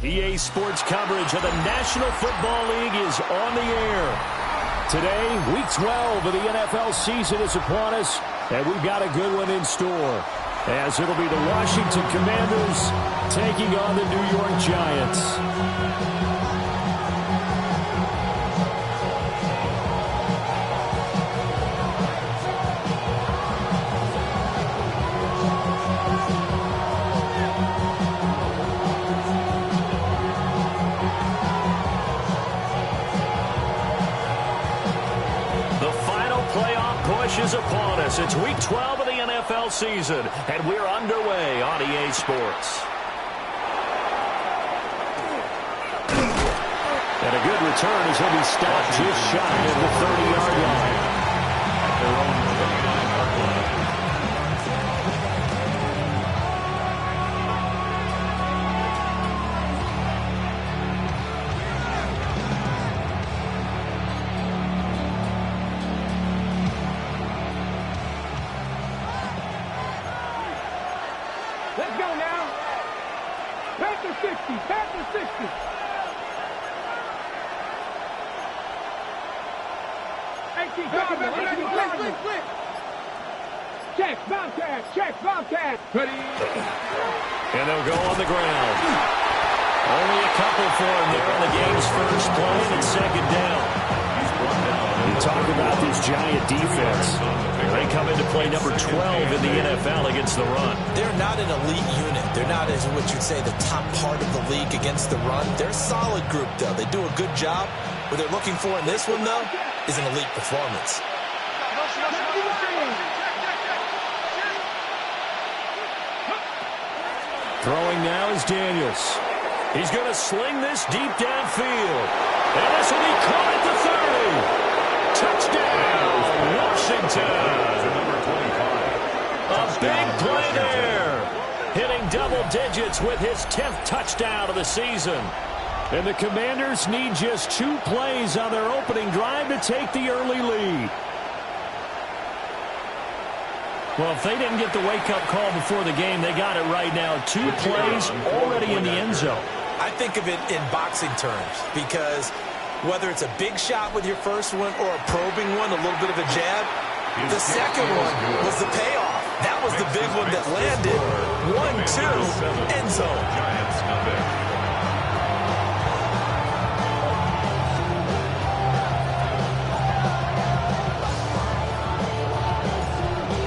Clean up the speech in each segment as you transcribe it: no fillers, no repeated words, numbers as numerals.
EA Sports coverage of the National Football League is on the air. Today, Week 12 of the NFL season is upon us, and we've got a good one in store, as it'll be the Washington Commanders taking on the New York Giants. Is upon us. It's Week 12 of the NFL season, and we're underway on EA Sports. And a good return as he'll be stopped just shy of the 30-yard line. At their own 29-yard line. And they'll go on the ground. Only a couple for him there on the game's first play, and it's second down. You talk about this Giant defense. They come into play number 12 in the NFL against the run. They're not an elite unit. They're not, as what you'd say, the top part of the league against the run. They're a solid group, though. They do a good job. What they're looking for in this one, though, is an elite performance. Throwing now is Daniels. He's going to sling this deep downfield. And this will be caught at the 30. Touchdown, Washington. A big play there. Hitting double digits with his 10th touchdown of the season. And the Commanders need just 2 plays on their opening drive to take the early lead. Well, if they didn't get the wake-up call before the game, they got it right now. 2 plays already in the end zone. I think of it in boxing terms, because whether it's a big shot with your first one or a probing one, a little bit of a jab, the second one was the payoff. That was the big one that landed. 1-2, end zone.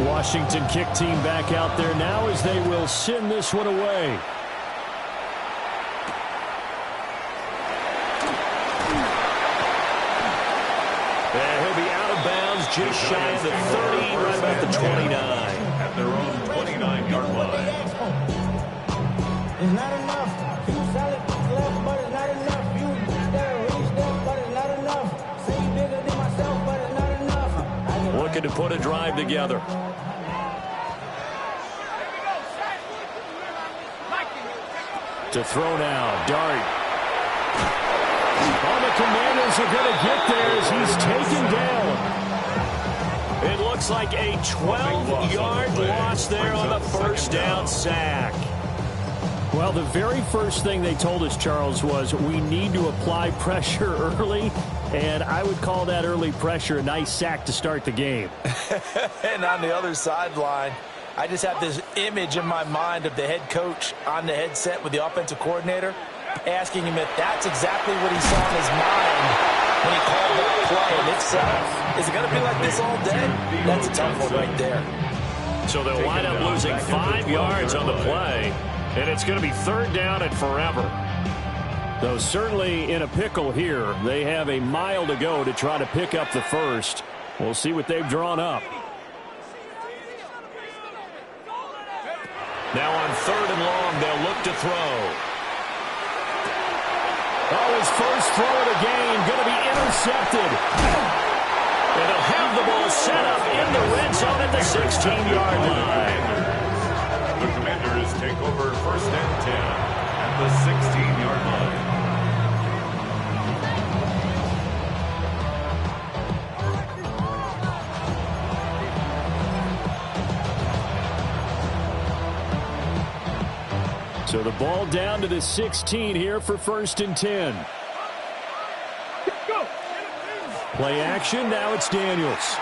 Washington kick team back out there now as they will send this one away. And he'll be out of bounds just shy of the 30, right about the 29. At their own 29-yard line. It's not enough. You solid left, but it's not enough. You there, reach there, but it's not enough. Say you bigger than myself, but it's not enough. Looking to put a drive together. To throw now, Dart. All the Commanders are going to get there as he's taken down. It looks like a 12-yard loss there on the first down sack. Well, the very first thing they told us, Charles, was we need to apply pressure early, and I would call that early pressure a nice sack to start the game. And on the other sideline, I just have this image in my mind of the head coach on the headset with the offensive coordinator asking him if that's exactly what he saw in his mind when he called that play. And if so, is it going to be like this all day? That's a tough one right there. So they'll wind up losing 5 yards on the play, and it's going to be third down and forever. Though certainly in a pickle here, they have a mile to go to try to pick up the first. We'll see what they've drawn up. Now on third and long, they'll look to throw. Oh, his first throw of the game going to be intercepted. And they'll have the ball set up in the red zone at the 16-yard line. The Commanders take over first and 10 at the 16-yard line. So the ball down to the 16 here for 1st and 10. Play action. Now it's Daniels.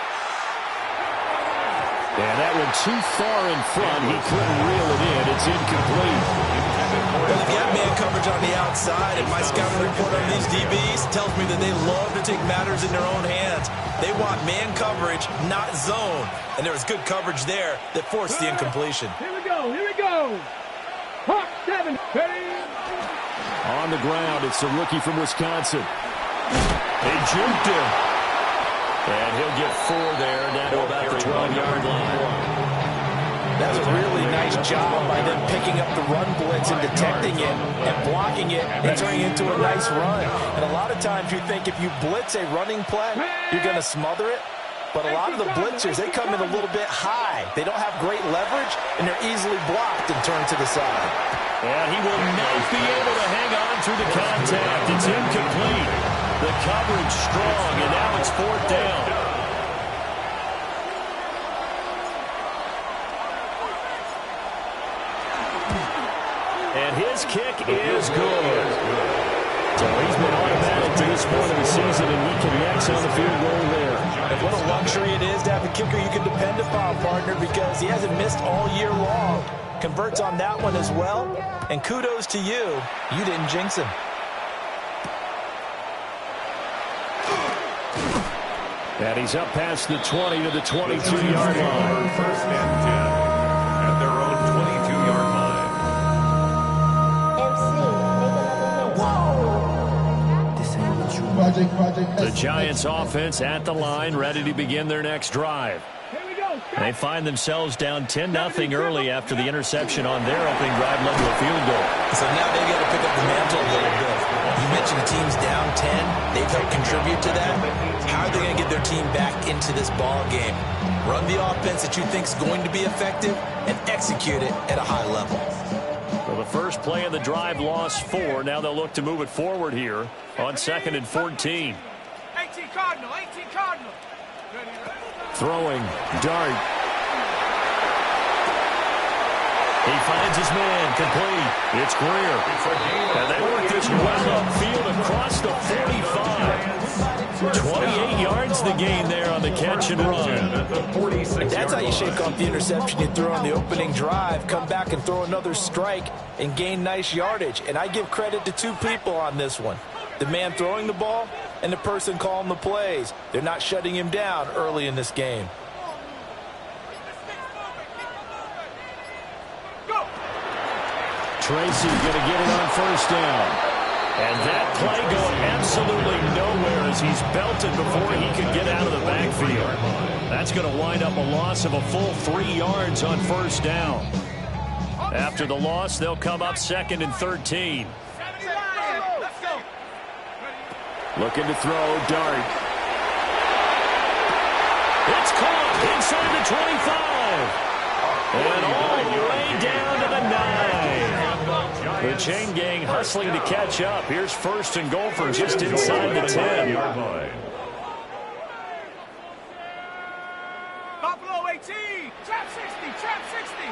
And that went too far in front. He couldn't reel it in. It's incomplete. Well, if you have man coverage on the outside, and my scouting report on these DBs tells me that they love to take matters in their own hands. They want man coverage, not zone. And there was good coverage there that forced the incompletion. Here we go. Here we go. Hawk 7. Ready? On the ground, it's the rookie from Wisconsin. They juked him. And he'll get 4 there, down to about the 12-yard line. That's a really nice job by them picking up the run blitz and detecting it and blocking it and turning it into a nice run. And a lot of times you think if you blitz a running play, you're going to smother it. But a lot of the blitzers, they come in a little bit high. They don't have great leverage, and they're easily blocked and turned to the side. And he will not be able to hang on through the contact. It's incomplete. The coverage strong, and now it's 4th down. And his kick is good. So he's been automatic to this point of the season, and he connects on the field goal there. And what a luxury it is to have a kicker you can depend upon, partner, because he hasn't missed all year long. Converts on that one as well. And kudos to you. You didn't jinx him. And he's up past the 20 to the 22-yard line. 1st and 10 at their own 22-yard line. The Giants offense at the line, ready to begin their next drive. They find themselves down 10-0 early after the interception on their opening drive led to a field goal. So now they've got to pick up the mantle a little bit. You mentioned the team's down 10. They've helped contribute to that. How are they going to get their team back into this ball game? Run the offense that you think is going to be effective and execute it at a high level. Well, the first play of the drive lost 4. Now they'll look to move it forward here on 2nd and 14. 18 Cardinal. 18 Cardinal. Throwing, dart. He finds his man, complete. It's Greer. And they work this well upfield across the 45. 28 yards the gain there on the catch and run. And that's how you shake off the interception you threw on the opening drive. Come back and throw another strike and gain nice yardage. And I give credit to 2 people on this one. The man throwing the ball and the person calling the plays. They're not shutting him down early in this game. Tracy going to get it on 1st down. And that play going absolutely nowhere as he's belted before he could get out of the backfield. That's going to wind up a loss of a full 3 yards on 1st down. After the loss, they'll come up 2nd and 13. Looking to throw, dart. It's caught inside the 25. And all the way down to the 9. The chain gang hustling to catch up. Here's 1st and goal from just inside the 10. Buffalo 18. Trap 60. Trap 60.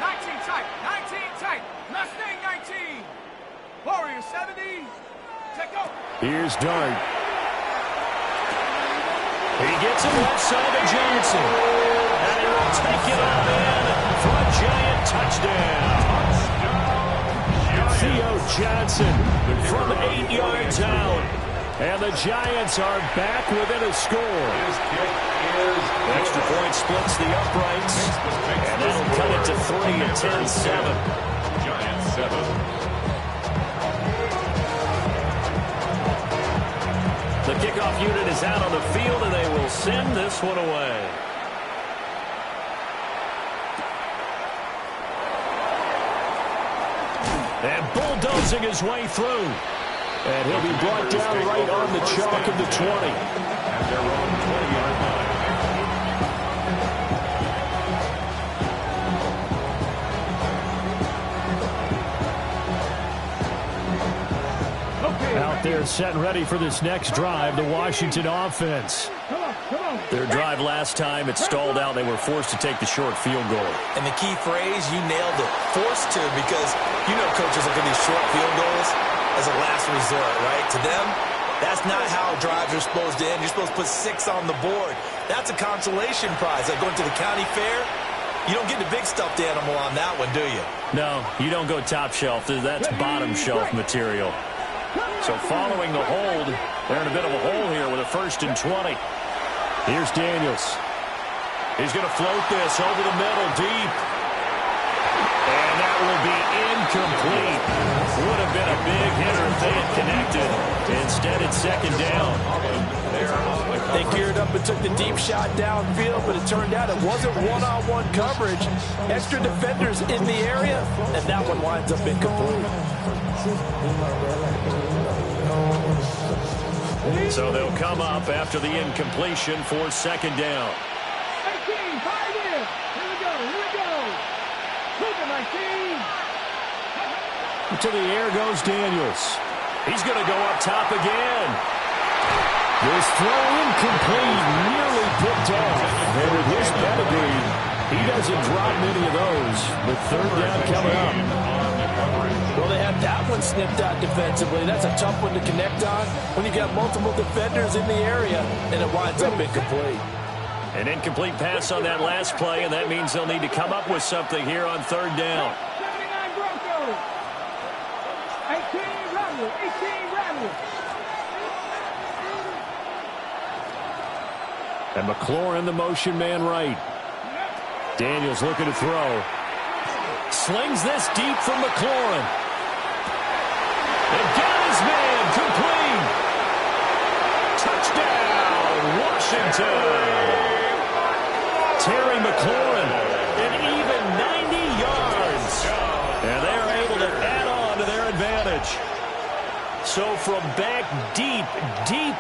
19 tight. 19 tight. Mustang 19. Warrior 70. Here's Dart. He gets it left side of Johnson. And he will take it all in for a Giant touchdown. Theo Johnson from 8 yards out. And the Giants are back within a score. Extra point splits the uprights. And that'll cut it to 3 at 10-7. Giants 7. The kickoff unit is out on the field, and they will send this one away. And bulldozing his way through. And he'll be brought down right on the chalk of the 20. At their own 20-yard line. They're set and ready for this next drive, the Washington offense. Their drive last time, it stalled out. They were forced to take the short field goal. And the key phrase, you nailed it, forced to, because you know coaches look at these short field goals as a last resort, right? To them, that's not how drives are supposed to end. You're supposed to put 6 on the board. That's a consolation prize. Like going to the county fair, you don't get the big stuffed animal on that one, do you? No, you don't go top shelf. That's bottom shelf material. So following the hold, they're in a bit of a hole here with a 1st and 20. Here's Daniels. He's going to float this over the middle, deep. And that will be incomplete. Would have been a big hitter if they had connected. Instead, it's 2nd down. They geared up and took the deep shot downfield, but it turned out it wasn't one-on-one coverage. Extra defenders in the area, and that one winds up incomplete. So they'll come up after the incompletion for 2nd down. 18, 5 in. Here we go. Move it, my team. To the air goes Daniels. He's going to go up top again. This throw incomplete, nearly picked off. And with his pedigree, he doesn't drop many of those. With 3rd down coming up. Well, they had that one snipped out defensively. That's a tough one to connect on when you got multiple defenders in the area, and it winds up incomplete. An incomplete pass on that last play, and that means they'll need to come up with something here on 3rd down. 79 Broncos. 18 Rebels. 18 Rebels. And McLaurin, the motion man right. Daniels looking to throw. Slings this deep from McLaurin. And got his man complete. Touchdown, Washington. Terry McLaurin, an even 90 yards. And they're able to add on to their advantage. So from back deep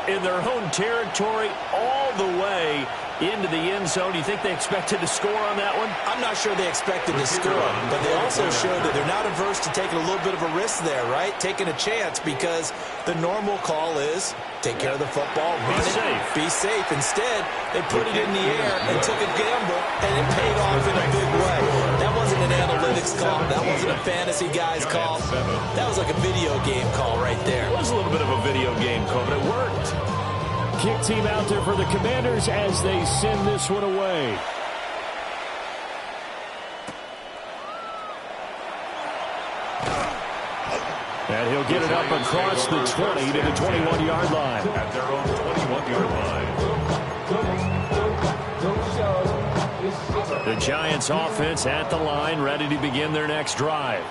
in their own territory, all the way into the end zone. Do you think they expected to score on that one? I'm not sure they expected to score, but they also showed that they're not averse to taking a little bit of a risk there, right? Taking a chance, because the normal call is take care of the football, run it, be safe. Instead, they put it in the air and took a gamble, and it paid off in a big way. That wasn't an analytics call. That wasn't a fantasy guy's call. That was like a video game call right there. It was a little bit of a video game call, but it worked. Kick team out there for the Commanders as they send this one away. And he'll get it up across the 20 to the 21-yard line. At their own 21-yard line. The Giants offense at the line, ready to begin their next drive.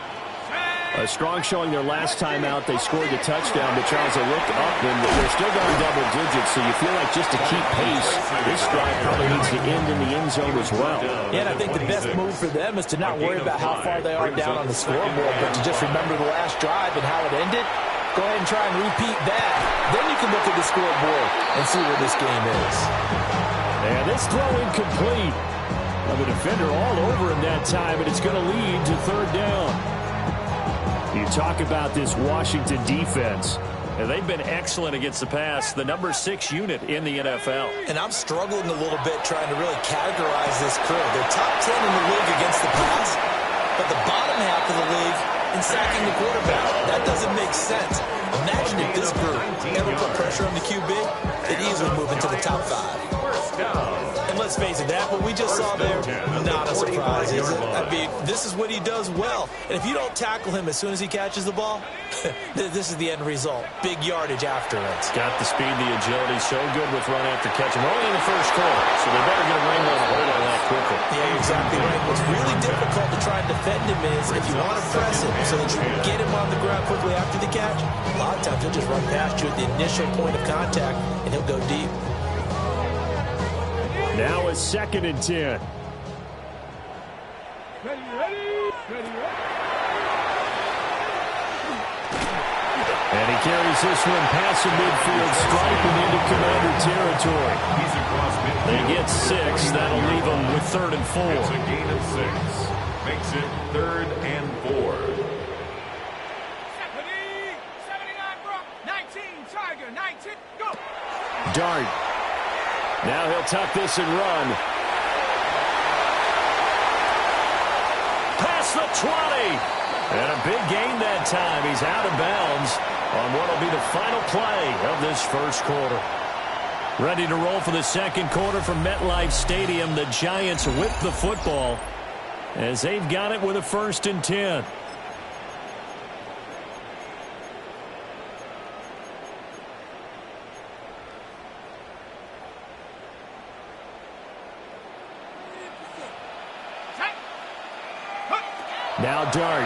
A strong showing their last time out. They scored the touchdown, but Charles, they look up and they're still going double digits, so you feel like just to keep pace, this drive probably needs to end in the end zone as well. Yeah, and I think the best move for them is to not worry about how far they are down on the scoreboard, but to just remember the last drive and how it ended. Go ahead and try and repeat that. Then you can look at the scoreboard and see where this game is. And this throw incomplete. Well, the defender all over him that time, and it's going to lead to 3rd down. You talk about this Washington defense. And they've been excellent against the pass, the number 6 unit in the NFL. And I'm struggling a little bit trying to really categorize this crew. They're top 10 in the league against the pass, but the bottom half of the league in sacking the quarterback. That doesn't make sense. Imagine if this group ever put pressure on the QB, they'd easily move into the top 5. And let's face it, that what we just saw there, not a surprise, is it? I mean, this is what he does well. And if you don't tackle him as soon as he catches the ball, this is the end result. Big yardage after it. Got the speed, the agility, so good with run after catch. And only in the first quarter, so they better get a ring on the hold on that quickly. Yeah, you're exactly right. What's really difficult to try and defend him is if you want to press him so that you can get him on the ground quickly after the catch, a lot of times he'll just run past you at the initial point of contact, and he'll go deep. Now it's 2nd and 10. And he carries this one past the midfield stripe and into Commander territory. He's across midfield. They get 6. That'll leave them with 3rd and 4. It's a gain of 6. Makes it 3rd and 4. 79 Brook, 19 Dart. Now he'll tuck this and run. Past the 20. And a big gain that time. He's out of bounds on what will be the final play of this first quarter. Ready to roll for the second quarter from MetLife Stadium. The Giants with the football as they've got it with a 1st and 10. Now Dart.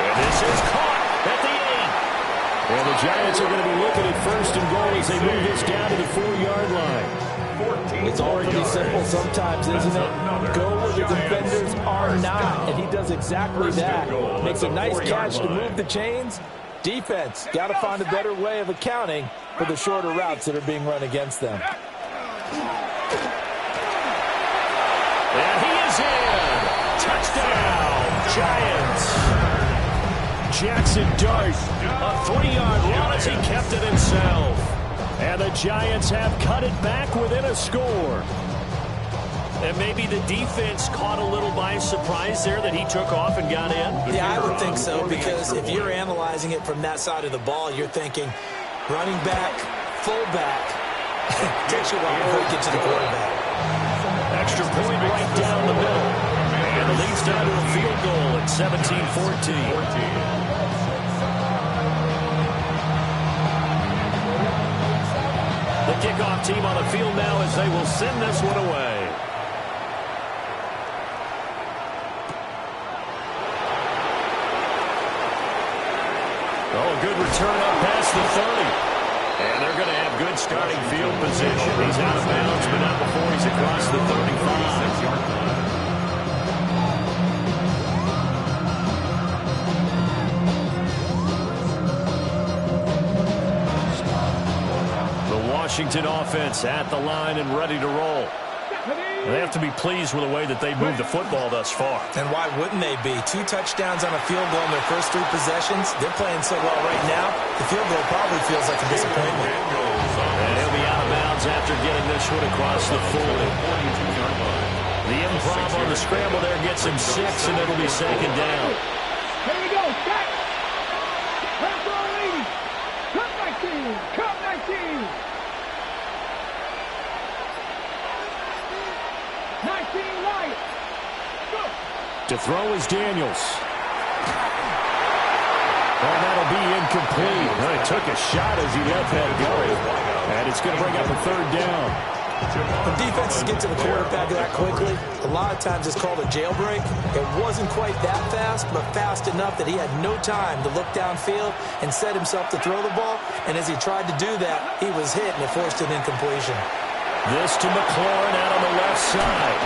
And this is caught at the 8. And the Giants are going to be looking at 1st and goal as they move this down to the 4-yard line. It's all pretty simple sometimes, isn't it? Go where the defenders are not, and he does exactly that. Makes a nice catch to move the chains. Defense, got to find a better way of accounting for the shorter routes that are being run against them. And he is in. Touchdown, Giants. Jackson Dart, a 3-yard loss. He kept it himself. And the Giants have cut it back within a score. And maybe the defense caught a little by surprise there that he took off and got in? Yeah, I would think so, because if you're analyzing it from that side of the ball, you're thinking running back, fullback. Takes you a while before you get to the quarterback. Extra point right down the middle. And it leads down to a field goal at 17-14. The kickoff team on the field now as they will send this one away. Oh, good return up past the 30. And they're going to have good starting field position. He's out of bounds, but not before he's across the 35-yard line. The Washington offense at the line and ready to roll. They have to be pleased with the way that they've moved the football thus far. And why wouldn't they be? 2 touchdowns on a field goal in their first 3 possessions. They're playing so well right now, the field goal probably feels like a disappointment. And he'll be out of bounds after getting this one across the 40. The improv on the scramble there gets him 6, and it'll be 2nd down. Here we go, set. Let's go, ladies. Come 19. Come 19. 19 right. Go. To throw is Daniels. And that'll be incomplete. Well, he took a shot as he let that go. And it's going to bring up a 3rd down. When defenses get to the quarterback that quickly, a lot of times it's called a jailbreak. It wasn't quite that fast, but fast enough that he had no time to look downfield and set himself to throw the ball. And as he tried to do that, he was hit and it forced an incompletion. This to McLaurin out on the left side.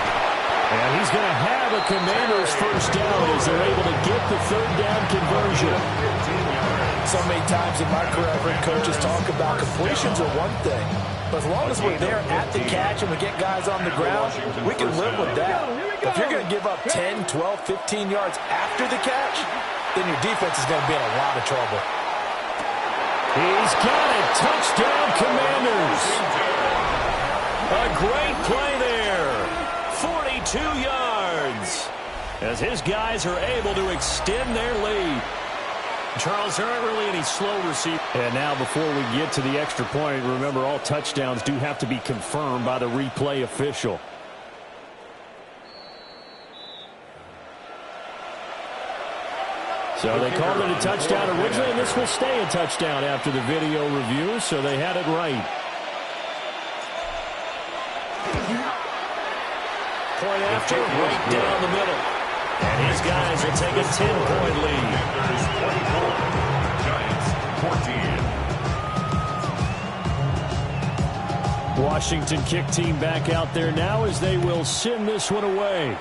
And he's going to have a Commanders 1st down as they're able to get the 3rd down conversion. So many times in my career, I've heard coaches talk about completions are one thing. But as long as we're there at the catch and we get guys on the ground, we can live with that. But if you're going to give up 10, 12, 15 yards after the catch, then your defense is going to be in a lot of trouble. He's got it. Touchdown, Commanders. A great play there. 42 yards. As his guys are able to extend their lead. Charles, there aren't really any slow receivers. And now before we get to the extra point, remember all touchdowns do have to be confirmed by the replay official. So they called it a touchdown originally, and this will stay a touchdown after the video review, so they had it right. Point after, right down the middle. And his guys will take a 10-point lead. Giants 14. Washington kick team back out there now as they will send this one away.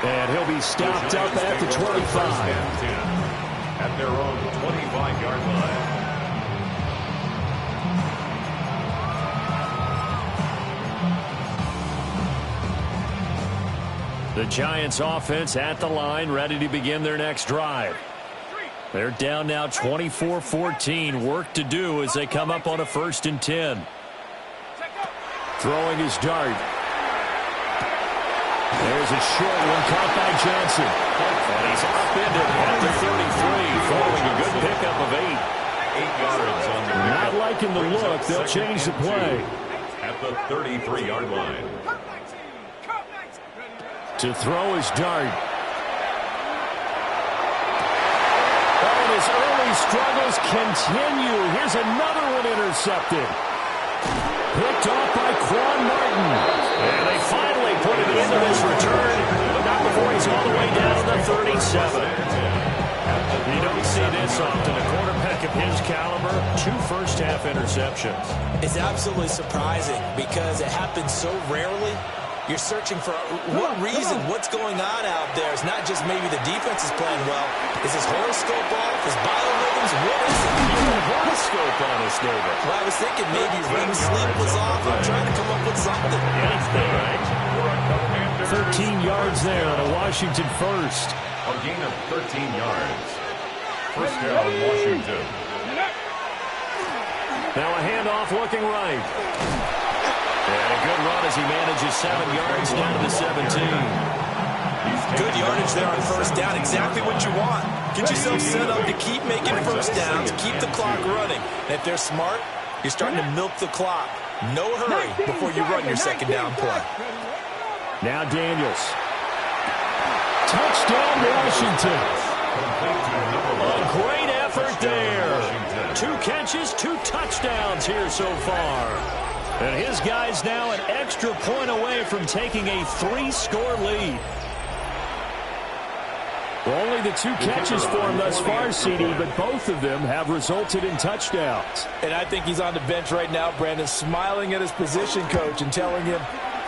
And he'll be stopped up at the 25. At their own 25-yard line. The Giants offense at the line, ready to begin their next drive. They're down now 24-14. Work to do as they come up on a 1st and 10. Throwing his dart. There's a short one caught by Johnson. And he's upended at the 33, following a good pickup of 8. 8 yards on the Not liking the look. They'll change the play. At the 33-yard line. To throw his dart. Oh, and his early struggles continue. Here's another one intercepted. Picked off by Quan Martin. And they finally put it into this return, but not before he's all the way down to the 37. You don't see this often. A quarterback of his caliber, 2 first-half interceptions. It's absolutely surprising because it happens so rarely. You're searching for what reason, what's going on out there. It's not just maybe the defense is playing well. Is his horoscope off? His biorhythms? What is it? You have a horoscope on us, David. Well, I was thinking maybe REM sleep was off. I'm trying to come up with something. Anything, right? 13 yards there on a Washington first. A gain of 13 yards. First down, Washington. Now a handoff looking right. And a good run as he manages 7 yards down to the 17. Good yardage there on first down. Exactly what you want. Get yourself set up to keep making first downs, keep the clock running. And if they're smart, you're starting to milk the clock. No hurry before you run your second down play. Now Daniels. Touchdown, Washington. A great effort there. 2 catches, 2 touchdowns here so far. And his guys now an extra point away from taking a 3-score lead. Only the 2 catches for him thus far, CD, but both of them have resulted in touchdowns. And I think he's on the bench right now, Brandon, smiling at his position coach and telling him,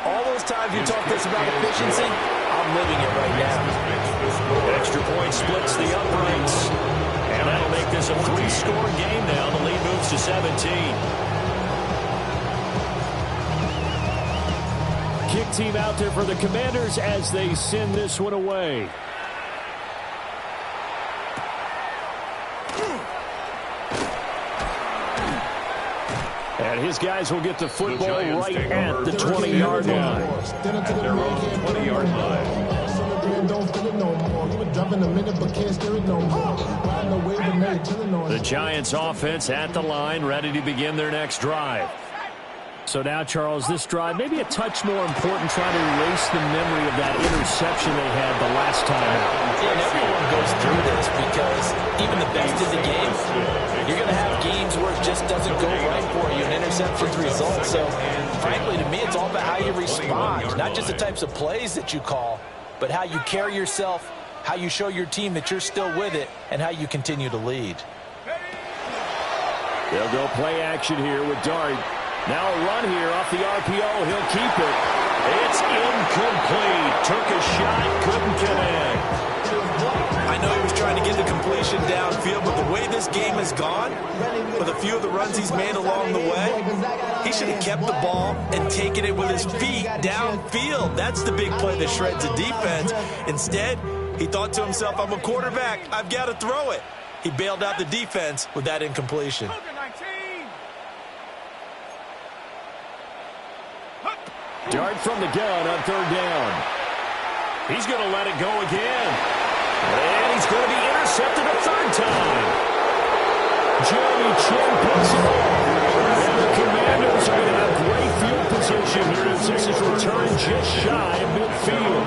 all those times you talk to us about efficiency, I'm living it right now. Extra point splits the uprights. And that'll make this a 3-score game now. The lead moves to 17. Kick team out there for the Commanders as they send this one away. And his guys will get the football right at the 20-yard line. At their own 20-yard line. The Giants offense at the line, ready to begin their next drive. So now, Charles, this drive maybe a touch more important, trying to erase the memory of that interception they had the last time out. Yeah, and everyone goes through this because even the best in the game, you're going to have games where it just doesn't go right for you, and interceptions result. So, frankly, to me, it's all about how you respond, not just the types of plays that you call, but how you carry yourself, how you show your team that you're still with it, and how you continue to lead. They'll go play action here with Dart. Now a run here off the RPO. He'll keep it. It's incomplete. Took a shot, couldn't connect. I know he was trying to get the completion downfield, but the way this game has gone, with a few of the runs he's made along the way, he should have kept the ball and taken it with his feet downfield. That's the big play that shreds the defense. Instead, he thought to himself, I'm a quarterback. I've got to throw it. He bailed out the defense with that incompletion. Dart from the gun on 3rd down. He's going to let it go again. And he's going to be intercepted a 3rd time. Jeremy Chin picks it up. And the Commanders are going to have great field position here as this is returned just shy of midfield.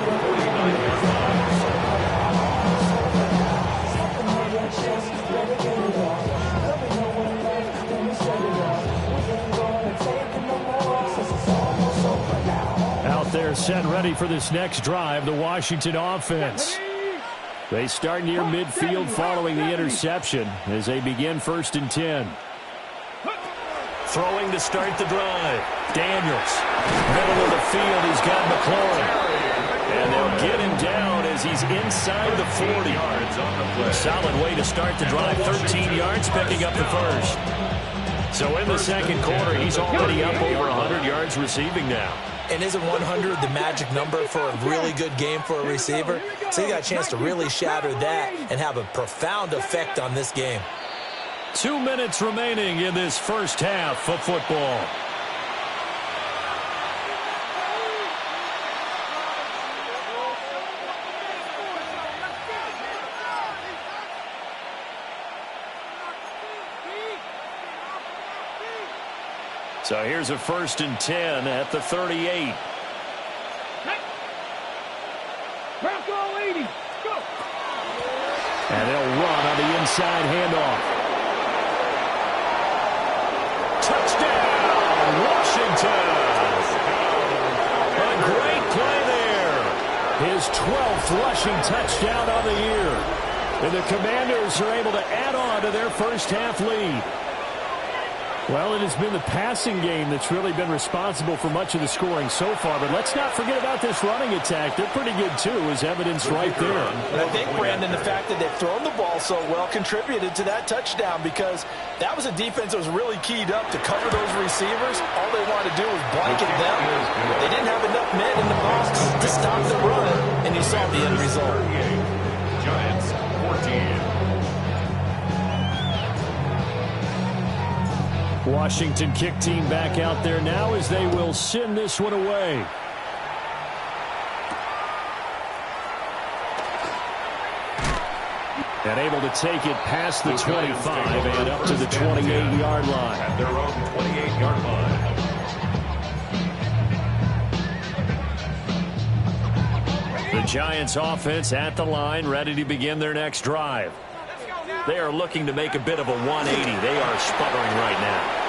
They're set ready for this next drive, the Washington offense. They start near midfield following the interception as they begin 1st and 10. Throwing to start the drive. Daniels. Middle of the field, he's got McLaurin. And they'll get him down as he's inside the 40. Solid way to start the drive. 13 yards, picking up the first. So in the second quarter, he's already up over 100 yards receiving now. And isn't 100 the magic number for a really good game for a receiver? So he got a chance to really shatter that and have a profound effect on this game. 2 minutes remaining in this first half of football. So here's a 1st and 10 at the 38. And they'll run on the inside handoff. Touchdown, Washington. A great play there. His 12th rushing touchdown on the year. And the Commanders are able to add on to their first half lead. Well, it has been the passing game that's really been responsible for much of the scoring so far. But let's not forget about this running attack. They're pretty good, too, as evidenced right there. And I think, Brandon, the fact that they've thrown the ball so well contributed to that touchdown, because that was a defense that was really keyed up to cover those receivers. All they wanted to do was blanket them. They didn't have enough men in the box to stop the run, and you saw the end result. Giants 14. Washington kick team back out there now as they will send this one away. And able to take it past the 25 and up to the 28-yard line. At their own 28-yard line. The Giants offense at the line, ready to begin their next drive. They are looking to make a bit of a 180. They are sputtering right now.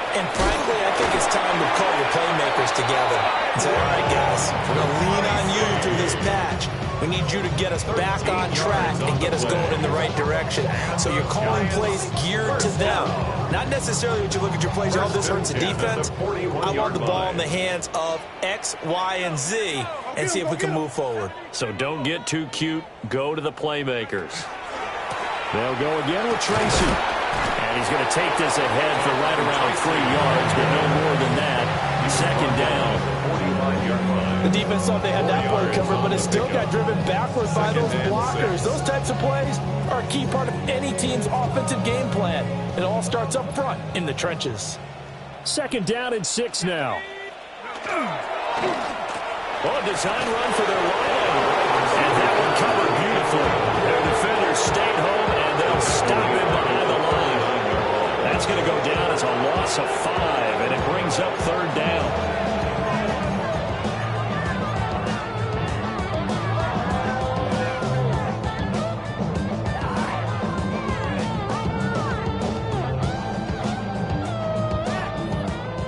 And frankly, I think it's time to call your playmakers together and say, all right, guys, we're going to lean on you through this patch. We need you to get us back on track and get us going in the right direction. So you're calling plays geared to them. Not necessarily when you look at your plays, oh, this hurts the defense. I want the ball in the hands of X, Y, and Z and see if we can move forward. So don't get too cute. Go to the playmakers. They'll go again with Tracy. And he's going to take this ahead for right around 3 yards, but no more than that. 2nd down. The defense thought they had that play covered, but it still got driven backward by those blockers. Those types of plays are a key part of any team's offensive game plan. It all starts up front in the trenches. 2nd down and 6 now. Oh, design run for their line. And that one covered beautifully. Their defenders stayed home, and they'll stop him behind the line. That's going to go down as a loss of 5, and it brings up 3rd down.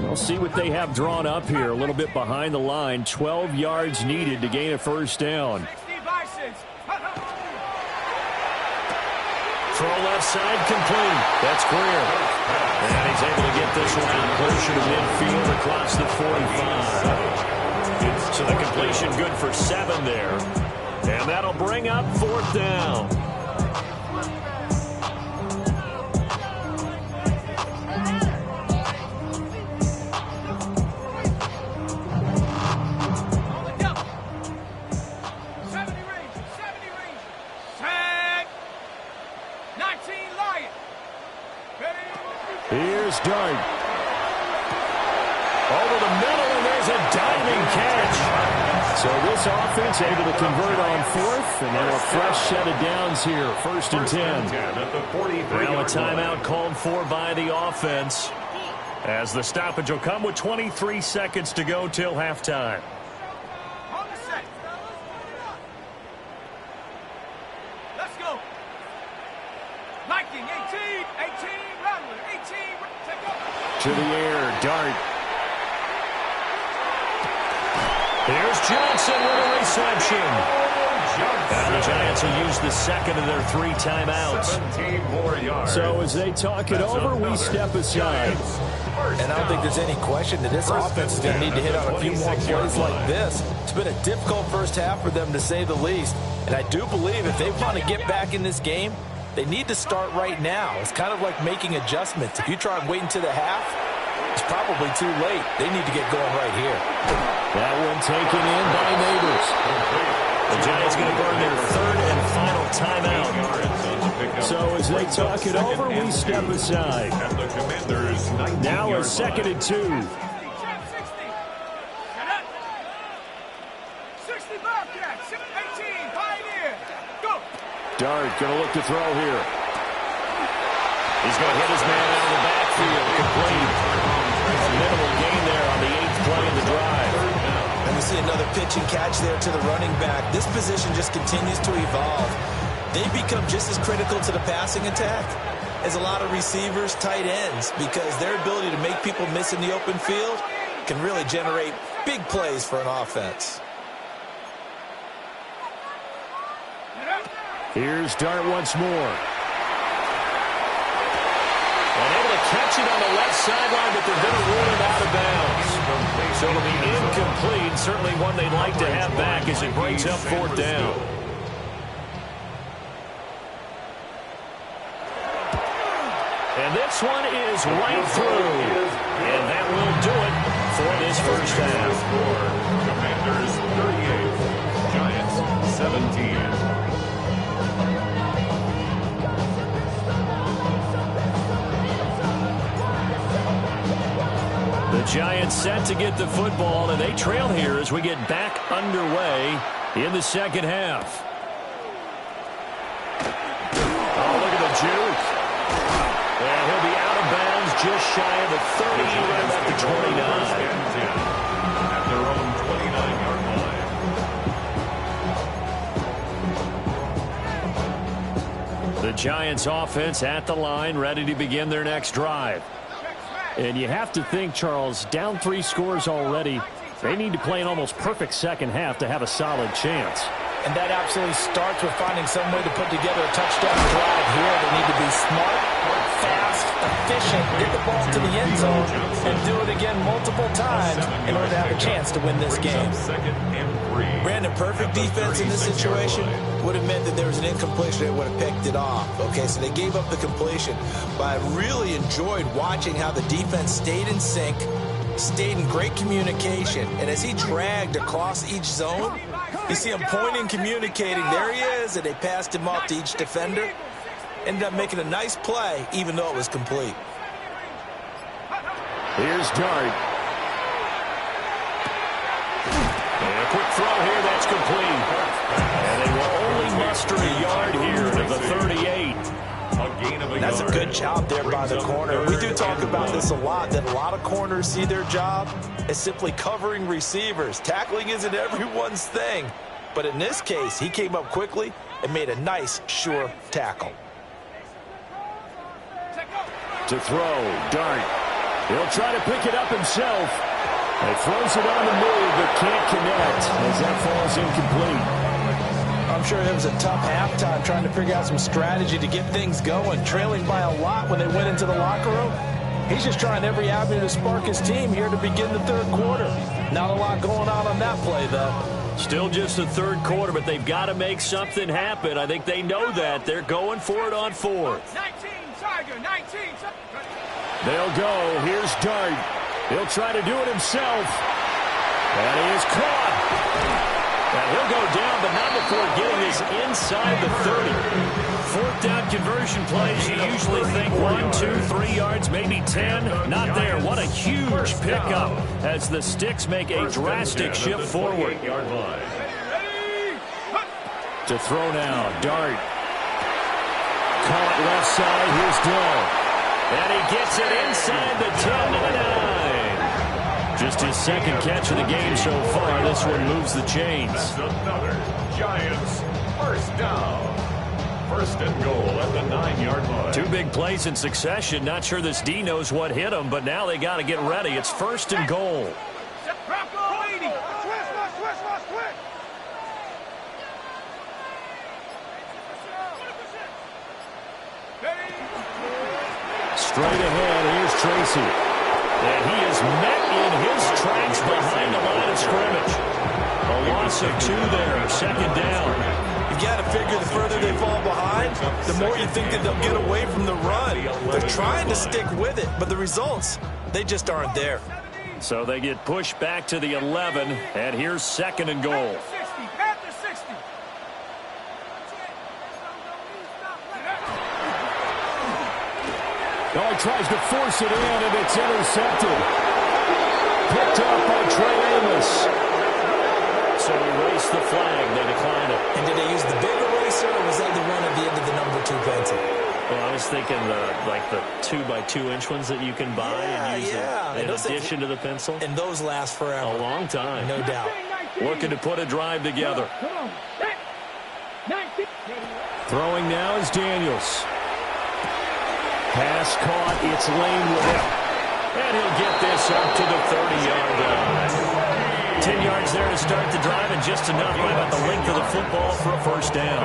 We'll see what they have drawn up here. A little bit behind the line. 12 yards needed to gain a 1st down. Throw left side complete. That's Greer. And he's able to get this one out closer to midfield across the 45. So the completion good for 7 there. And that'll bring up 4th down. Here's Dart. Over the middle, and there's a diving catch. So this offense able to convert on 4th, and now a fresh set of downs here. 1st and 10. Now a timeout called for by the offense, as the stoppage will come with 23 seconds to go till halftime. Let's go. 19, 18, 18, Rattler, 18, take up. To the air, Dart. Here's Johnson with a reception. And the Giants will use the 2nd of their 3 timeouts. 17 more yards. So as they talk it over, we step aside. And I don't think there's any question that this offense is going to need to hit on a few more plays like this. It's been a difficult first half for them, to say the least. And I do believe if they want to get back in this game, they need to start right now. It's kind of like making adjustments. If you try and wait until the half, It's probably too late. They need to get going right here. That one taken in by Neighbors. The Giants going to burn their third and final timeout. So as they talk it over, we step aside. Now a 2nd and 2. Dart going to look to throw here. He's going to hit his man out of the backfield. Complete. A minimal gain there on the 8th play of the drive. And we see another pitch and catch there to the running back. This position just continues to evolve. They become just as critical to the passing attack as a lot of receivers, tight ends, because their ability to make people miss in the open field can really generate big plays for an offense. Here's Dart once more. And able to catch it on the left sideline, but they're going to rule it out of bounds. So it'll be incomplete. Certainly one they'd like to have back as it brings up 4th down. And this one is right through. And that will do it for this first half. Commanders 38, Giants 17. The Giants set to get the football, and they trail here as we get back underway in the 2nd half. Oh, look at the juke. And he'll be out of bounds just shy of the 30, right about the 29. At their own 29-yard line. The Giants offense at the line, ready to begin their next drive. And you have to think, Charles, down 3 scores already. They need to play an almost perfect second half to have a solid chance. And that absolutely starts with finding some way to put together a touchdown drive here. They need to be smart, fast, efficient, get the ball to the end zone, and do it again multiple times in order to have a chance to win this game. Brandon, perfect defense in this situation would have meant that there was an incompletion that would have picked it off. Okay, so they gave up the completion. But I really enjoyed watching how the defense stayed in sync, stayed in great communication, and as he dragged across each zone, you see him pointing, communicating. There he is, and they passed him off to each defender. Ended up making a nice play, even though it was complete. Here's Dart. And a quick throw here, that's complete. And they will only muster a yard here to the 38. That's a good job there by the corner. We do talk about this a lot, that a lot of corners see their job as simply covering receivers. Tackling isn't everyone's thing. But in this case, he came up quickly and made a nice, sure tackle. To throw, Dart. He'll try to pick it up himself. He throws it on the move, but can't connect as that falls incomplete. I'm sure it was a tough halftime trying to figure out some strategy to get things going. Trailing by a lot when they went into the locker room. He's just trying every avenue to spark his team here to begin the 3rd quarter. Not a lot going on that play, though. Still just the 3rd quarter, but they've got to make something happen. I think they know that. They're going for it on 4th. 19, Tiger, 19. They'll go. Here's Dart. He'll try to do it himself. And he is caught. And he'll go down, but not before getting this inside the 30. 4th down conversion plays, you usually think 1, 2, 3 yards, maybe 10. Not there. What a huge pickup as the Sticks make a drastic shift forward. To throw now, Dart. Caught left side, here's Dill. And he gets it inside the 10 to the 9. Just his 2nd catch of the game so far. This one moves the chains. That's another Giants 1st down. 1st and goal at the 9-yard line. 2 big plays in succession. Not sure this D knows what hit him, but now they got to get ready. It's 1st and goal. Straight ahead, here's Tracy. And he is met in his tracks behind the line of scrimmage. A loss of 2 there, 2nd down. You've got to figure the further they fall behind, the more you think that they'll get away from the run. They're trying to stick with it, but the results, they just aren't there. So they get pushed back to the 11, and here's 2nd and goal. Oh, he tries to force it in, and it's intercepted. Picked up by Trey Amos. So erase the flag. They decline it. And did they use the big eraser, or was that the one at the end of the number 2 pencil? Well, I was thinking like the 2x2-inch ones that you can buy and use in addition to the pencil. And those last forever. A long time. No doubt. Looking to put a drive together. Throwing now is Daniels. Pass caught. It's Lane with it. And he'll get this up to the 30-yard line. 10 yards there to start the drive, and just enough by about the length of the football for a first down.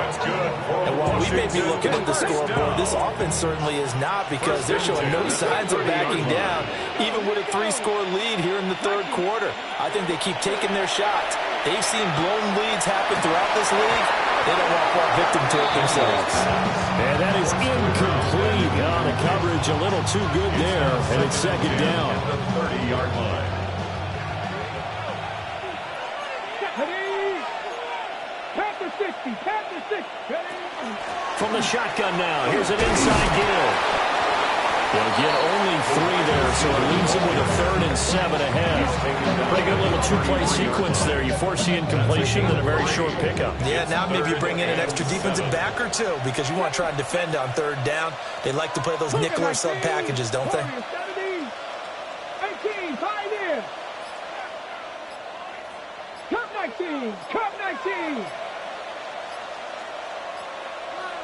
And while we may be looking at the scoreboard, this offense certainly is not, because they're showing no signs of backing down, even with a 3-score lead here in the 3rd quarter. I think they keep taking their shots. They've seen blown leads happen throughout this league. They don't want to fall victim to it themselves. And that is incomplete. On the coverage, a little too good there, and it's 2nd down. The 30-yard line. From the shotgun now, here's an inside give. They'll get only 3 there, so it leaves them with a 3rd and 7 ahead. Pretty good little 2-play sequence there. You force the incompletion, then a very short pickup. Yeah, now maybe you bring in an extra defensive back or two, because you want to try and defend on 3rd down. They like to play those nickel or sub packages, don't they? 18, 5 in. Cup 19, Cup 19.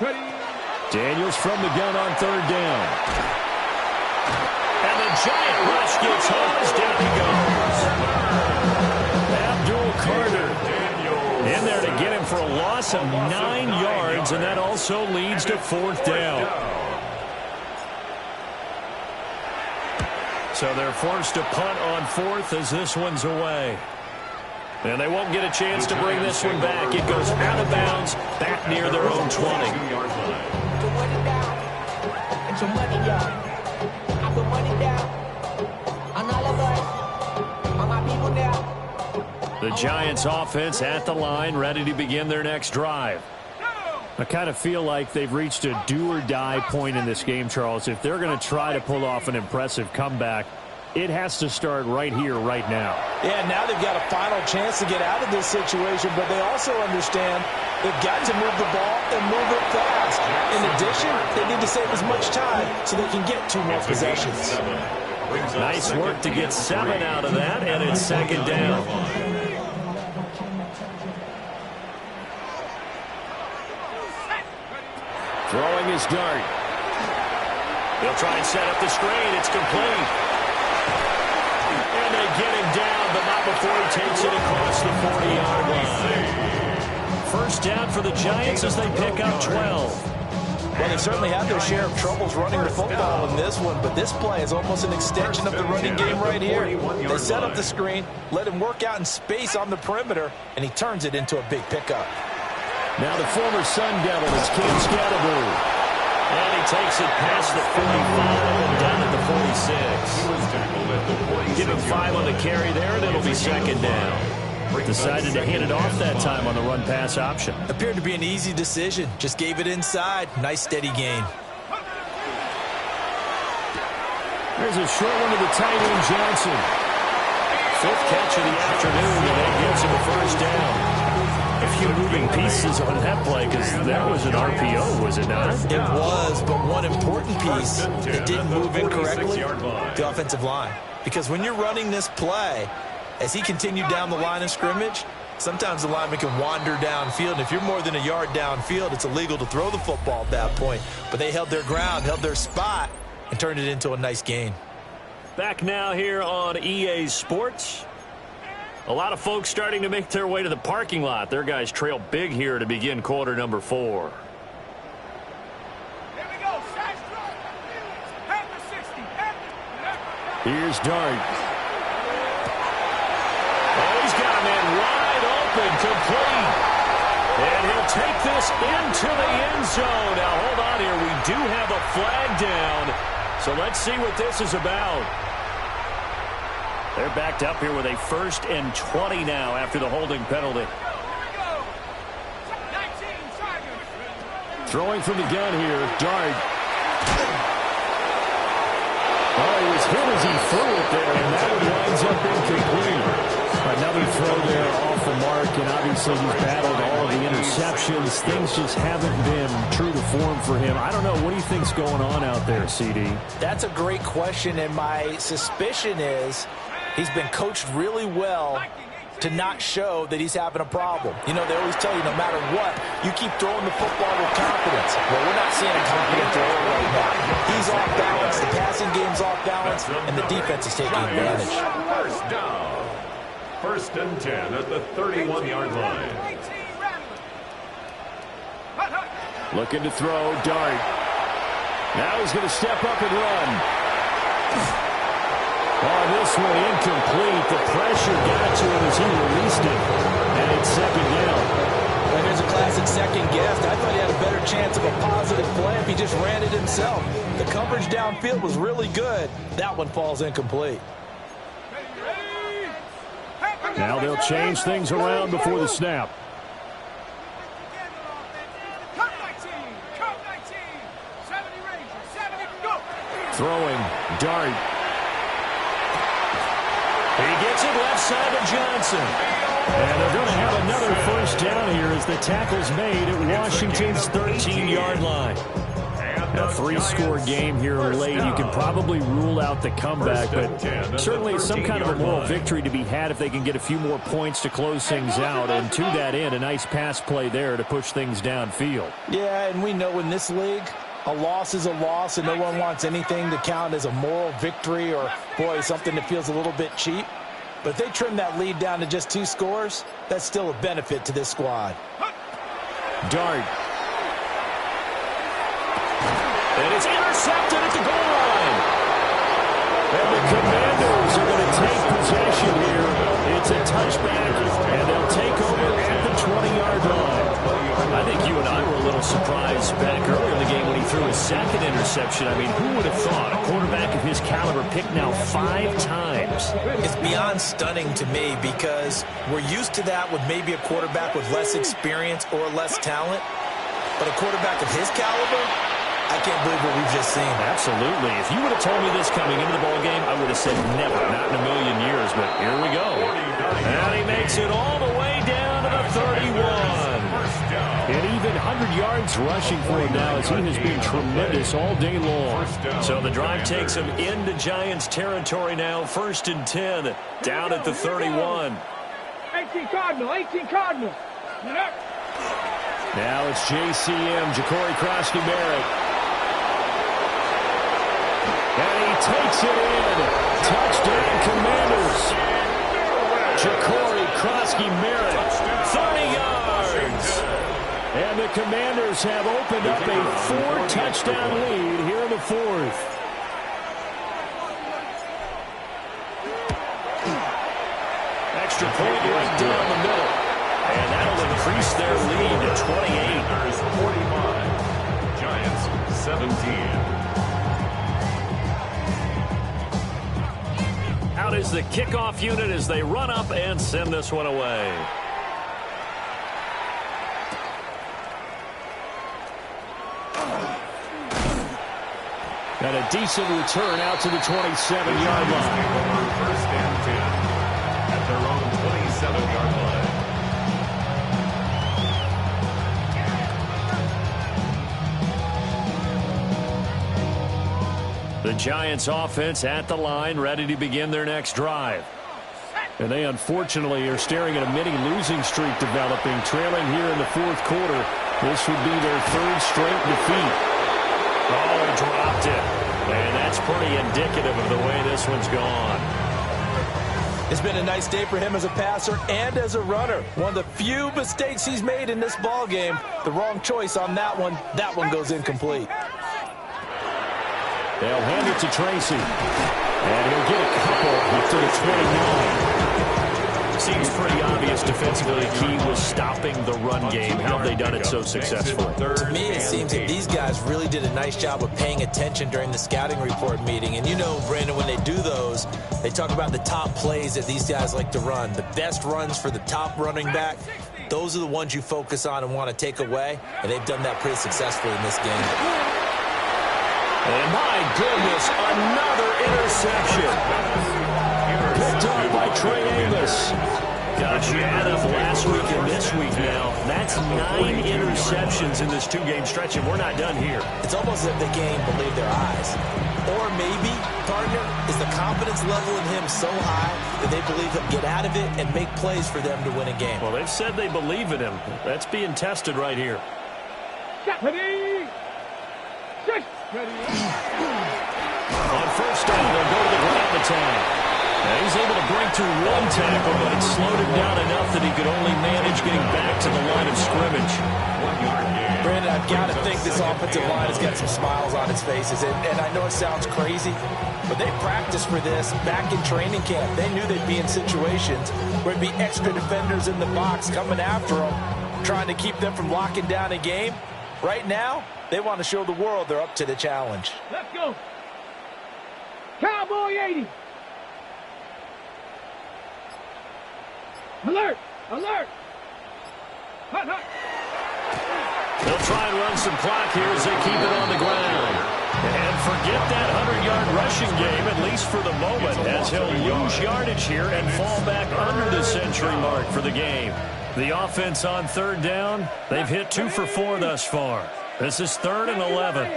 Ready. Daniels from the gun on 3rd down. And the giant rush gets home as down he goes. Abdul Carter in there to get him for a loss of 9 yards, and that also leads to 4th down. So they're forced to punt on 4th as this one's away. And they won't get a chance to bring this one back. It goes out of bounds back near their own 20. The Giants offense at the line, ready to begin their next drive. I kind of feel like they've reached a do-or-die point in this game, Charles. If they're going to try to pull off an impressive comeback, it has to start right here, right now. Yeah, now they've got a final chance to get out of this situation, but they also understand they've got to move the ball and move it fast. In addition, they need to save as much time so they can get 2 more possessions. Nice work to get 7 out of that, and it's 2nd down. Throwing his dart. They'll try and set up the screen. It's complete. And they get him down, but not before he takes it across the 40-yard line. First down for the Giants as they pick up 12. Well, they certainly had their share of troubles running the football in this one, but this play is almost an extension of the running game right here. They set up the screen, let him work out in space on the perimeter, and he turns it into a big pickup. Now the former Sun Devil is Cam Scatterboo. And he takes it past the 45 and down at the 46. Give him 5 on the carry there, and it'll be 2nd down. Decided to hand it off that time on the run-pass option. Appeared to be an easy decision. Just gave it inside. Nice, steady gain. There's a short one to the tight end, Johnson. 5th catch of the afternoon, and that gives him a first down. A few moving pieces on that play, because that was an RPO, was it not? It was, but one important piece that didn't move incorrectly, the offensive line. Because when you're running this play, as he continued down the line of scrimmage, sometimes the lineman can wander downfield. And if you're more than a yard downfield, it's illegal to throw the football at that point. But they held their ground, held their spot, and turned it into a nice gain. Back now here on EA Sports. A lot of folks starting to make their way to the parking lot. Their guys trail big here to begin quarter number 4. Here we go. Side strike. At the 60. Here's Dart. Oh, he's got a man wide open, complete. And he'll take this into the end zone. Now, hold on here. We do have a flag down. So let's see what this is about. They're backed up here with a 1st and 20 now after the holding penalty. Throwing from the gun here, Dart. Oh, he was hit as he threw it there, and that one winds up incomplete. Another throw there off the mark, and obviously he's battled all of the interceptions. Things just haven't been true to form for him. I don't know. What do you think's going on out there, CD? That's a great question, and my suspicion is he's been coached really well to not show that he's having a problem. You know, they always tell you no matter what, you keep throwing the football with confidence. Well, we're not seeing a confident thrower right now. He's off balance, the passing game's off balance, and the defense is taking advantage. First down. 1st and 10 at the 31-yard line. Looking to throw, Dart. Now he's going to step up and run. Oh, this one incomplete. The pressure got to him as he released it. And it's 2nd down. And there's a classic second guess. I thought he had a better chance of a positive play if he just ran it himself. The coverage downfield was really good. That one falls incomplete. Now they'll change things around before the snap. Throwing, Dart. He gets it left side of Johnson. And they're going to have another 1st down here as the tackle's made at Washington's 13-yard line. A 3-score game here late. You can probably rule out the comeback, but certainly some kind of a moral victory to be had if they can get a few more points to close things out. And to that end, a nice pass play there to push things downfield. Yeah, and we know in this league, a loss is a loss, and no one wants anything to count as a moral victory or, boy, something that feels a little bit cheap. But if they trim that lead down to just 2 scores, that's still a benefit to this squad. Dart. And it's intercepted at the goal line. And the Commanders are going to take possession here. It's a touchback, and they'll take over at the 20-yard line. I think you and I were a little surprised back earlier in the game when he threw his 2nd interception. I mean, who would have thought a quarterback of his caliber picked now 5 times? It's beyond stunning to me because we're used to that with maybe a quarterback with less experience or less talent. But a quarterback of his caliber, I can't believe what we've just seen. Absolutely. If you would have told me this coming into the ballgame, I would have said never, not in a million years. But here we go. And he makes it all the way down to the 31. And even 100 yards rushing for him now as he has been tremendous all day long. So the drive takes him into Giants territory now. 1st and 10 down at the 31. 18 Cardinal, 18 Cardinal. Now it's JCM, Ja'Cory Krosky-Barrett. And he takes it in. Touchdown, Commanders. Ja'Cory Krosky-Barrett, 30 yards. And the Commanders have opened up a 4-touchdown lead here in the 4th. Extra point right down the middle. And that'll increase their lead to 28. 45. Giants 17. Out is the kickoff unit as they run up and send this one away. And a decent return out to the 27-yard line. 1st and 10 at their own 27-yard line. The Giants offense at the line, ready to begin their next drive. And they unfortunately are staring at a mini losing streak developing, trailing here in the 4th quarter. This would be their 3rd straight defeat. Oh, he dropped it. And that's pretty indicative of the way this one's gone. It's been a nice day for him as a passer and as a runner. One of the few mistakes he's made in this ball game. The wrong choice on that one. That one goes incomplete. They'll hand it to Tracy. And he'll get a couple to the 29. Seems pretty obvious defensively. The key was stopping the run game. How have they done it so successfully? To me, it seems that these guys really did a nice job of paying attention during the scouting report meeting. And you know, Brandon, when they do those, they talk about the top plays that these guys like to run. The best runs for the top running back. Those are the ones you focus on and want to take away. And they've done that pretty successfully in this game. And my goodness, another interception. Picked up by Trey Amos. Gosh, you add up last week and this week now. That's 9 interceptions in this 2-game stretch, and we're not done here. It's almost as if the game believed their eyes. Or maybe, partner, is the confidence level in him so high that they believe he'll get out of it and make plays for them to win a game. Well, they've said they believe in him. That's being tested right here. Ready. Ready. On first down, they'll go to the ground attack. Now he's able to break through one tackle, but it slowed him down enough that he could only manage getting back to the line of scrimmage. Brandon, I've got to think this offensive line has got some smiles on its faces. And I know it sounds crazy, but they practiced for this back in training camp. They knew they'd be in situations where there'd be extra defenders in the box coming after them, trying to keep them from locking down a game. Right now, they want to show the world they're up to the challenge. Let's go. Cowboy 80. Alert! Alert! Hut, hut. They'll try and run some clock here as they keep it on the ground. And forget that 100-yard rushing game, at least for the moment, as he'll lose yardage here and fall back under the century mark for the game. The offense on third down, they've hit 2 for 4 thus far. This is 3rd and 11.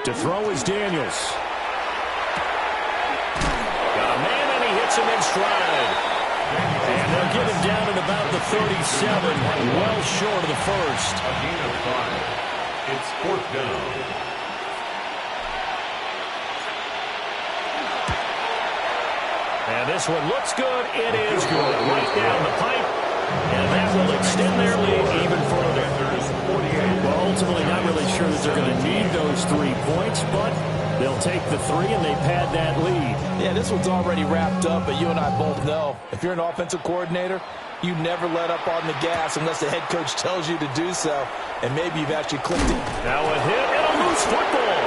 To throw is Daniels. Got a man, and he hits him in stride. And they'll get him down at about the 37, well short of the first. A gain of 5. It's 4th down. And this one looks good. It is good. Right down the pipe. And that will extend their lead even further. Well, ultimately, not really sure that they're going to need those 3 points, but they'll take the 3 and they pad that lead. Yeah, this one's already wrapped up, but you and I both know if you're an offensive coordinator, you never let up on the gas unless the head coach tells you to do so, and maybe you've actually clicked it. Now a hit and a loose football.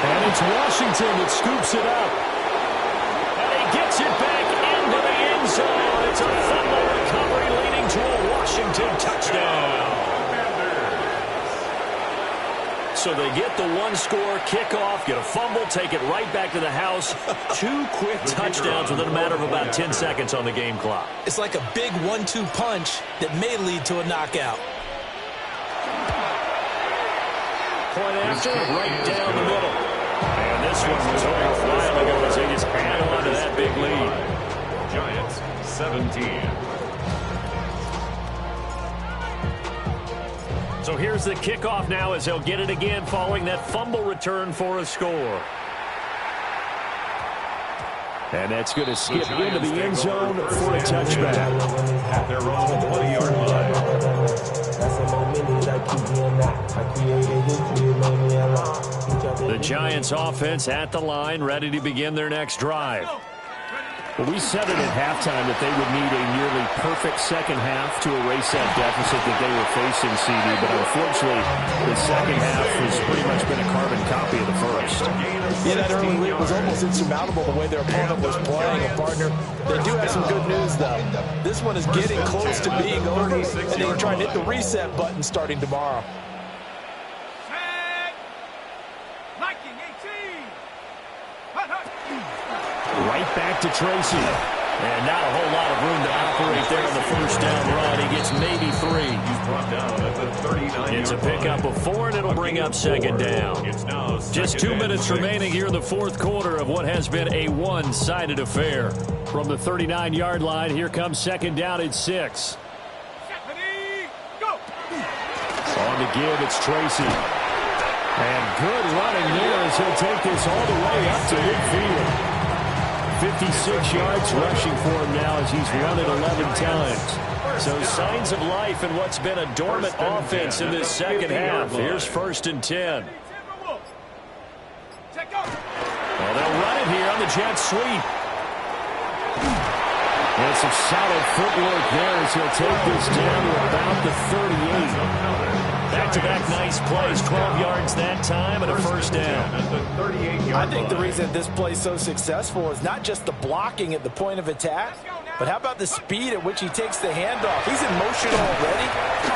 And it's Washington that scoops it up. And he gets it back into the end zone. It's a fumble recovery leading to a Washington touchdown. So they get the 1-score kickoff, get a fumble, take it right back to the house. 2 quick touchdowns within a matter of about 10 seconds on the game clock. It's like a big 1-2 punch that may lead to a knockout. Point after, right down the middle. And this one was over a while ago as they just add on to that big lead. Giants, 17. So here's the kickoff now as they'll get it again following that fumble return for a score. And that's going to skip into the end zone for a touchback. Their own 20-yard line. The Giants offense at the line, ready to begin their next drive. Well, we said it at halftime that they would need a nearly perfect second half to erase that deficit that they were facing, CD. But unfortunately, the second half has pretty much been a carbon copy of the first. Yeah, that early lead was almost insurmountable the way their opponent was playing. A partner, they do have some good news, though. This one is getting close to being over, and they can try and hit the reset button starting tomorrow. Right back to Tracy. And not a whole lot of room to operate there on the first down run. He gets maybe 3. He's brought down at the 39-yard It's a pickup of 4, and it'll bring up second down. Just 2 minutes remaining here in the 4th quarter of what has been a one-sided affair. From the 39-yard line, here comes second down at 6. On the give, it's Tracy. And good running there as he'll take this all the way up to midfield. 56 yards rushing for him now as he's run it 11 times. So signs of life in what's been a dormant offense in this second half. Here's 1st and 10. Well, they'll run it out here on the jet sweep. And some solid footwork there as he'll take this down to about the 38. Back-to-back nice plays, 12 yards that time and a first down. I think the reason this play is so successful is not just the blocking at the point of attack, but how about the speed at which he takes the handoff? He's in motion already,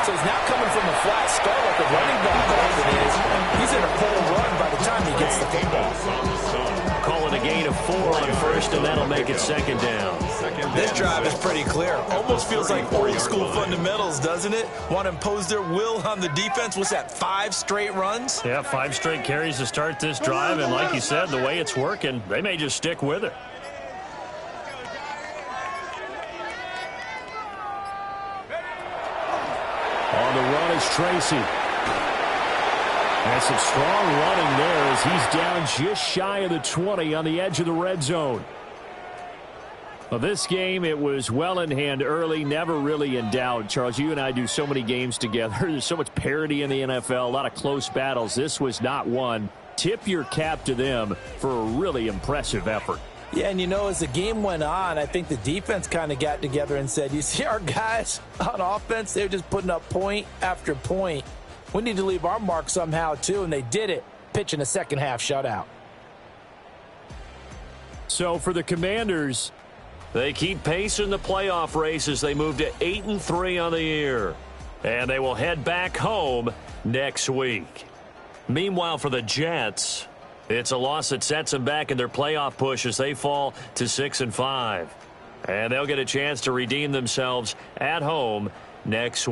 so he's not coming from a flat start like a running back often is. He's in a full run by the time he gets the football. Calling a gain of 4 on first, and that'll make it second down. This drive is pretty clear. Almost feels like old school fundamentals, doesn't it? Want to impose their will on the defense. What's that, 5 straight runs? Yeah, 5 straight carries to start this drive, and like you said, the way it's working, they may just stick with it. On the run is Tracy. And some strong running there as he's down just shy of the 20 on the edge of the red zone. Well, this game, it was well in hand early, never really in doubt. Charles, you and I do so many games together. There's so much parity in the NFL, a lot of close battles. This was not one. Tip your cap to them for a really impressive effort. Yeah, and you know, as the game went on, I think the defense kind of got together and said, you see our guys on offense, they're just putting up point after point. We need to leave our mark somehow, too, and they did it, pitching a second-half shutout. So for the Commanders, they keep pace in the playoff race as they move to 8-3 on the year. And they will head back home next week. Meanwhile, for the Jets, it's a loss that sets them back in their playoff push as they fall to 6-5. And they'll get a chance to redeem themselves at home next week.